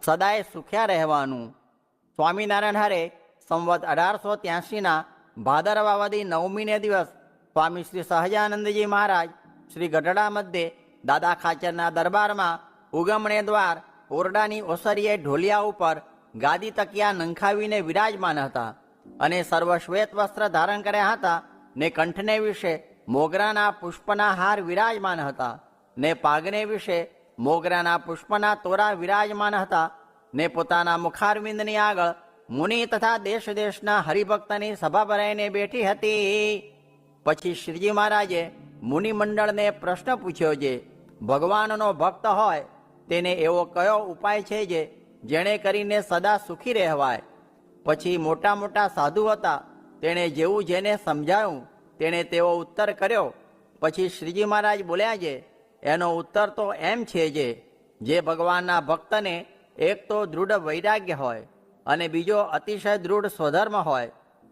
સદાય સુખ્યા રહેવાનું. સ્વામિનારાયણ હરે સંવત 1883ના ભાદરવાવદી 9મીને દિવસ સ્વામી શ્રી સહજાનંદજી મહારાજ શ્રી ગઢડા મધ્યે દાદા ખાચરના દરબારમાં ઉગમણે દ્વાર ઓરડાની ઓસરીએ ઢોલિયા ઉપર ગાદી તકિયા નંખાવીને વિરાજમાન હતા અને સર્વ શ્વેત વસ્ત્ર ધારણ કર્યા હતા ને કંઠને વિશે મોગરાના પુષ્પના હાર વિરાજમાન હતા ને પાગને વિશે મોગરાના પુષ્પના તોરા વિરાજમાન હતા ને પોતાના મુખારવિંદની આગળ મુનિ તથા દેશ દેશના હરિભક્તની સભા ભરાઈને બેઠી હતી. પછી શ્રીજી મહારાજે મુનિ મંડળને પ્રશ્ન પૂછ્યો છે, ભગવાનનો ભક્ત હોય તેને એવો કયો ઉપાય છે જે જેણે કરીને સદા સુખી રહેવાય? પછી મોટા મોટા સાધુ હતા, તેણે જેવું જેને સમજાયું તેણે તેવો ઉત્તર કર્યો. પછી શ્રીજી મહારાજ બોલ્યા છે, એનો ઉત્તર તો એમ છે જે ભગવાનના ભક્તને એક તો દૃઢ વૈરાગ્ય હોય અને બીજો અતિશય દૃઢ સ્વધર્મ હોય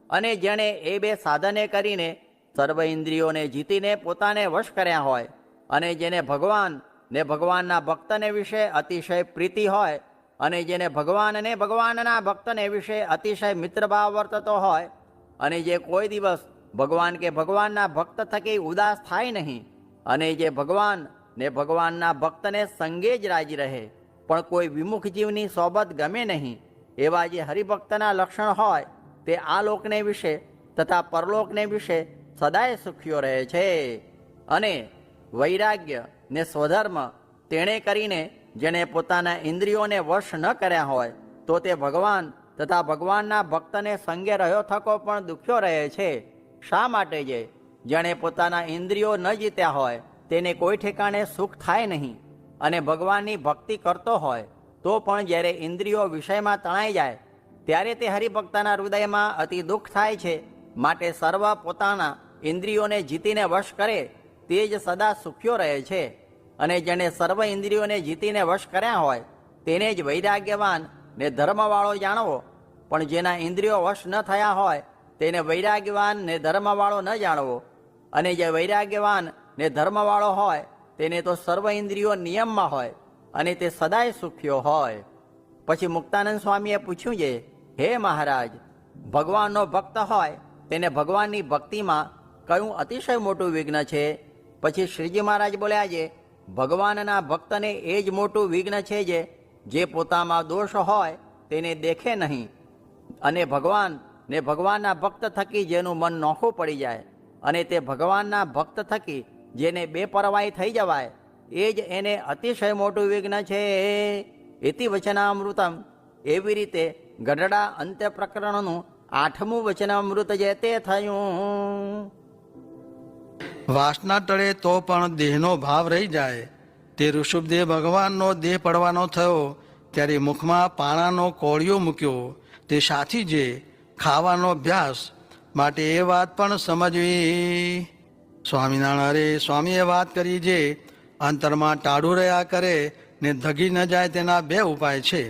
અને જેણે એ બે સાધને કરીને સર્વ ઇન્દ્રિયોને જીતીને પોતાને વશ કર્યા હોય અને જેને ભગવાન ને ભગવાનના ભક્તને વિશે અતિશય પ્રીતિ હોય અને જેને ભગવાનને ભગવાનના ભક્તને વિશે અતિશય મિત્રભાવ વર્તતો હોય અને જે કોઈ દિવસ ભગવાન કે ભગવાનના ભક્ત થકી ઉદાસ થાય નહીં અને જે ભગવાન ને ભગવાનના ભક્તને સંગે જ રાજી રહે પણ કોઈ વિમુખ જીવની સોબત ગમે નહીં, એવા જે હરિભક્તના લક્ષણ હોય તે આ લોકને વિશે તથા પરલોકને વિશે સદાય સુખીઓ રહે છે. અને વૈરાગ્ય ને સ્વધર્મ તેણે કરીને જેણે પોતાના ઇન્દ્રિયોને વશ ન કર્યા હોય તો તે ભગવાન તથા ભગવાનના ભક્તને સંગે રહ્યો થકો પણ દુખ્યો રહે છે. શા માટે? જેણે પોતાના ઇન્દ્રિયો ન જીત્યા હોય તેને કોઈ ઠેકાણે સુખ થાય નહીં અને ભગવાનની ભક્તિ કરતો હોય તો પણ જ્યારે ઇન્દ્રિયો વિષયમાં તણાઈ જાય ત્યારે તે હરિભક્તના હૃદયમાં અતિ દુઃખ થાય છે. માટે સર્વ પોતાના ઇન્દ્રિયોને જીતીને વશ કરે તે જ સદા સુખ્યો રહે છે. અને જેણે સર્વ ઇન્દ્રિયોને જીતીને વશ કર્યા હોય તેને જ વૈરાગ્યવાન ને ધર્મવાળો જાણવો, પણ જેના ઇન્દ્રિયો વશ ન થયા હોય તેને વૈરાગ્યવાન ને ધર્મવાળો ન જાણવો. અને જે વૈરાગ્યવાન ને ધર્મવાળો હોય તેને તો સર્વ ઇન્દ્રિયો નિયમમાં હોય અને તે સદાય સુખ્યો હોય. પછી મુક્તાનંદ સ્વામીએ પૂછ્યું છે, હે મહારાજ, ભગવાનનો ભક્ત હોય તેને ભગવાનની ભક્તિમાં કયું અતિશય મોટું વિઘ્ન છે? પછી શ્રીજી મહારાજ બોલ્યા છે, ભગવાનના ભક્તને એ જ મોટું વિઘ્ન છે જે પોતામાં દોષ હોય તેને દેખે નહીં અને ભગવાન ને ભગવાનના ભક્ત થકી જેનું મન નોખું પડી જાય અને તે ભગવાનના ભક્ત થકી જેને બેપરવાઈ થઈ જવાય એ જ એને અતિશય મોટું વિઘ્ન છે. ઇતિ વચનામૃતમ. એવી રીતે ગઢડા અંત્ય પ્રકરણનું 8મું વચનામૃત જે તે થયું. વાસના ટળે તો પણ દેહનો ભાવ રહી જાય. તે ઋષભદેવ ભગવાનનો દેહ પડવાનો થયો ત્યારે મુખમાં પાણાનો કોળિયો મૂક્યો. તે સાથી જે ખાવાનો અભ્યાસ માટે એ વાત પણ સમજવી. સ્વામિનારાયણ હરે સ્વામીએ વાત કરી જે અંતરમાં ટાળું રહ્યા કરે ને ધગી ન જાય તેના બે ઉપાય છે.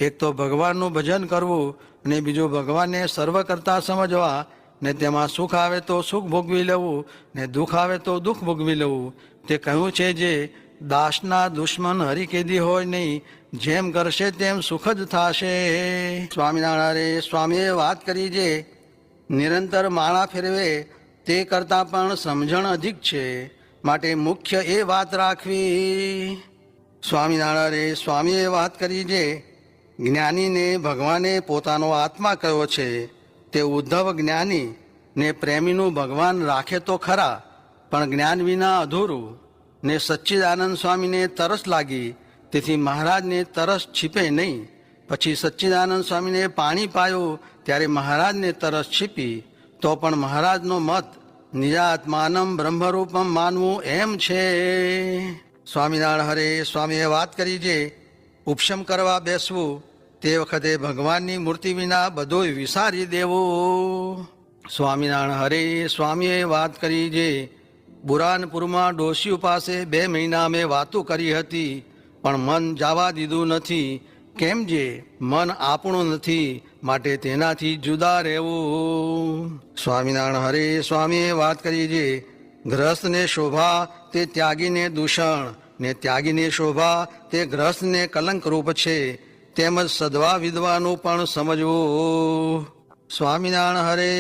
એક તો ભગવાનનું ભજન કરવું અને બીજું ભગવાનને સર્વ કરતા સમજવા ને તેમાં સુખ આવે તો સુખ ભોગવી લેવું ને દુઃખ આવે તો દુઃખ ભોગવી લેવું. તે કહ્યું છે જે દાસના દુશ્મન હરિકેદી હોય નહીં, જેમ કરશે તેમ સુખ જ થશે. સ્વામિનારાયણ સ્વામીએ વાત કરી જે નિરંતર માળા ફેરવે તે કરતાં પણ સમજણ અધિક છે, માટે મુખ્ય એ વાત રાખવી. સ્વામિનારાયણ સ્વામીએ વાત કરી જે જ્ઞાનીને ભગવાને પોતાનો આત્મા કયો છે. તે ઉદ્ધવ જ્ઞાની ને પ્રેમીનું ભગવાન રાખે તો ખરા પણ જ્ઞાન વિના અધૂરું. ને સચ્ચિદાનંદ સ્વામીને તરસ લાગી તેથી મહારાજને તરસ છીપે નહીં. પછી સચ્ચિદાનંદ સ્વામીને પાણી પાયું ત્યારે મહારાજને તરસ છીપી. તો પણ મહારાજનો મત નિજાત્માનમ બ્રહ્મરૂપમ માનવું એમ છે. સ્વામિનારાયણ હરે સ્વામીએ વાત કરી જે ઉપશમ કરવા બેસવું તે વખતે ભગવાનની મૂર્તિ વિના બધું વિસારી દેવું. સ્વામિનારાયણ હરે સ્વામીએ વાત કરી જે બુરાનપુરમાં ડોશીઓ પાસે 2 મહિના મેં વાતો કરી હતી પણ મન જવા દીધું નથી. કેમ જે મન આપણું નથી માટે તેનાથી જુદા રહેવું. સ્વામિનારાયણ હરે સ્વામીએ વાત કરી જે ગ્રહસ્થને શોભા તે ત્યાગીને દૂષણ ને ત્યાગીને શોભા તે ગ્રહસ્થને કલંક રૂપ છે. તેમજ સદવા વિધવાનું પણ સમજવું. સ્વામિનારાયણ હરે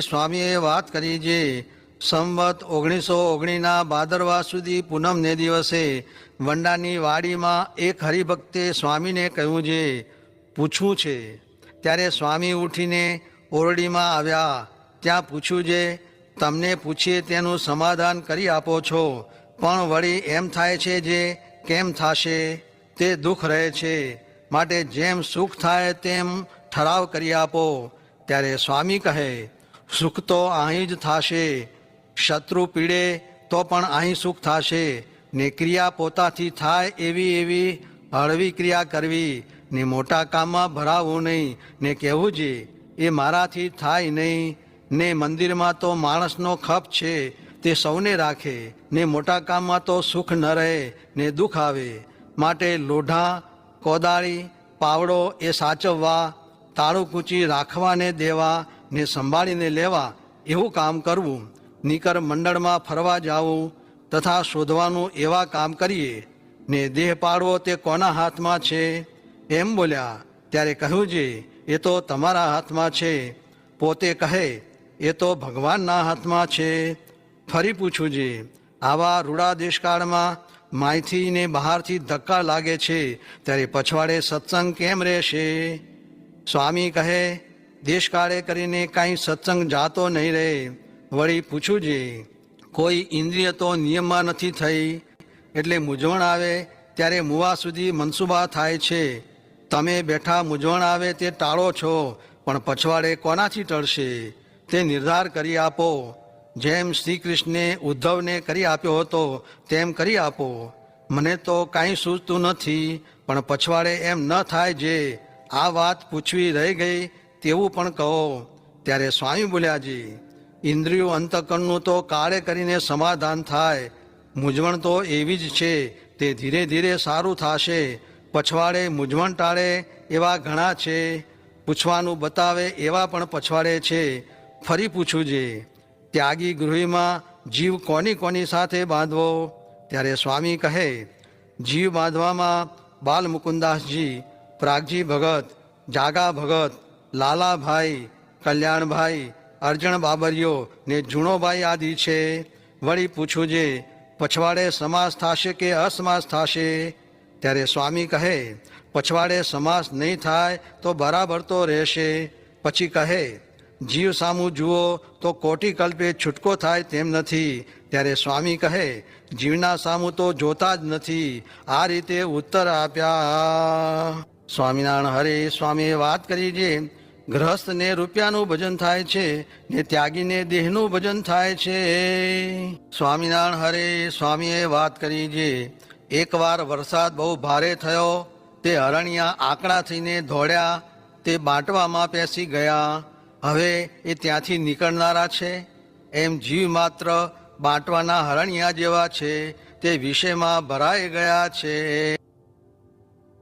સ્વામીએ વાત કરી છે. સંવત 1919ના ભાદરવા સુધી પૂનમને દિવસે વંડાની વાડીમાં એક હરિભક્તે સ્વામીને કહ્યું છે, પૂછવું છે. ત્યારે સ્વામી ઉઠીને ઓરડીમાં આવ્યા. ત્યાં પૂછ્યું છે, તમને પૂછીએ તેનું સમાધાન કરી આપો છો, પણ વળી એમ થાય છે જે કેમ થશે તે દુઃખ રહે છે, માટે જેમ સુખ થાય તેમ ઠરાવ કરી આપો. ત્યારે સ્વામી કહે, સુખ તો અહીં જ થશે, શત્રુ પીડે તો પણ અહીં સુખ થશે, ને ક્રિયા પોતાથી થાય એવી હળવી ક્રિયા કરવી, ને મોટા કામમાં ભરાવવું નહીં, ને કહેવું છે એ મારાથી થાય નહીં, ને મંદિરમાં તો માણસનો ખપ છે તે સૌને રાખે, ને મોટા કામમાં તો સુખ ન રહે ને દુઃખ આવે, માટે લોઢા કોદાળી પાવડો એ સાચવવા, તાળું કૂચી રાખવાને દેવા ને સંભાળીને લેવા એવું કામ કરવું. નીકર મંડળમાં ફરવા જાવું તથા શોધવાનું એવા કામ કરીએ, ને દેહ પાડવો તે કોના હાથમાં છે એમ બોલ્યા. ત્યારે કહ્યું છે, એ તો તમારા હાથમાં છે. પોતે કહે, એ તો ભગવાનના હાથમાં છે. ફરી પૂછું છે, આવા રૂડા દેશકાળમાં માયથી ને બહારથી ધક્કા લાગે છે, ત્યારે પછવાડે સત્સંગ કેમ રહેશે? સ્વામી કહે, દેશકાળે કરીને કાંઈ સત્સંગ જાતો નહીં રહે. વળી પૂછું છે, કોઈ ઇન્દ્રિય તો નિયમમાં નથી થઈ, એટલે મૂંઝવણ આવે ત્યારે મુવા સુધી મનસુબા થાય છે. તમે બેઠા મૂંઝવણ આવે તે ટાળો છો, પણ પછવાડે કોનાથી ટળશે તે નિર્ધાર કરી આપો. જેમ શ્રી કૃષ્ણે ઉદ્ધવને કરી આપ્યો હતો તેમ કરી આપો. મને તો કાંઈ સૂઝતું નથી, પણ પછવાડે એમ ન થાય જે આ વાત પૂછવી રહી ગઈ તેવું પણ કહો. ત્યારે સ્વામી બોલ્યા, જી ઇન્દ્રિયો અંતઃકરણનું તો કાળે કરીને સમાધાન થાય. મૂંઝવણ તો એવી જ છે, તે ધીરે ધીરે સારું થશે. પછવાડે મૂંઝવણ ટાળે એવા ઘણા છે, પૂછવાનું બતાવે એવા પણ પછવાડે છે. ફરી પૂછવું છે, ત્યાગી ગૃહીમાં જીવ કોની સાથે બાંધવો? ત્યારે સ્વામી કહે, જીવ બાંધવામાં બાલ મુકુદાસજી, પ્રાગજી ભગત, જાગા ભગત, લાલાભાઈ, કલ્યાણભાઈ, અર્જણ બાબરિયો ને જુણોભાઈ આદિ છે. વળી પૂછવું છે, પછવાડે સમાસ થશે કે અસમાસ થશે? ત્યારે સ્વામી કહે, પછવાડે સમાસ નહીં થાય તો બરાબર તો રહેશે. પછી કહે, જીવ સામું જુઓ તો કોટી કલ્પે છૂટકો થાય તેમ નથી. ત્યારે સ્વામી કહે, જીવના સામું તો જોતા જ નથી. આ રીતે ઉત્તર આપ્યા. સ્વામિનારાયણ હરે સ્વામીએ વાત કરી છે, ગૃહસ્થને રૂપિયાનું ભજન થાય છે, ને ત્યાગીને દેહનું ભજન થાય છે. સ્વામિનારાયણ હરે સ્વામીએ વાત કરી છે, એકવાર વરસાદ બહુ ભારે થયો, તે હરણિયા આંકડા થઈને દોડ્યા, તે બાંટવામાં પેસી ગયા. હવે એ ત્યાંથી નીકળનારા છે. એમ જીવ માત્ર બાંટવાના હરણિયા જેવા છે, તે વિષયમાં ભરાઈ ગયા છે.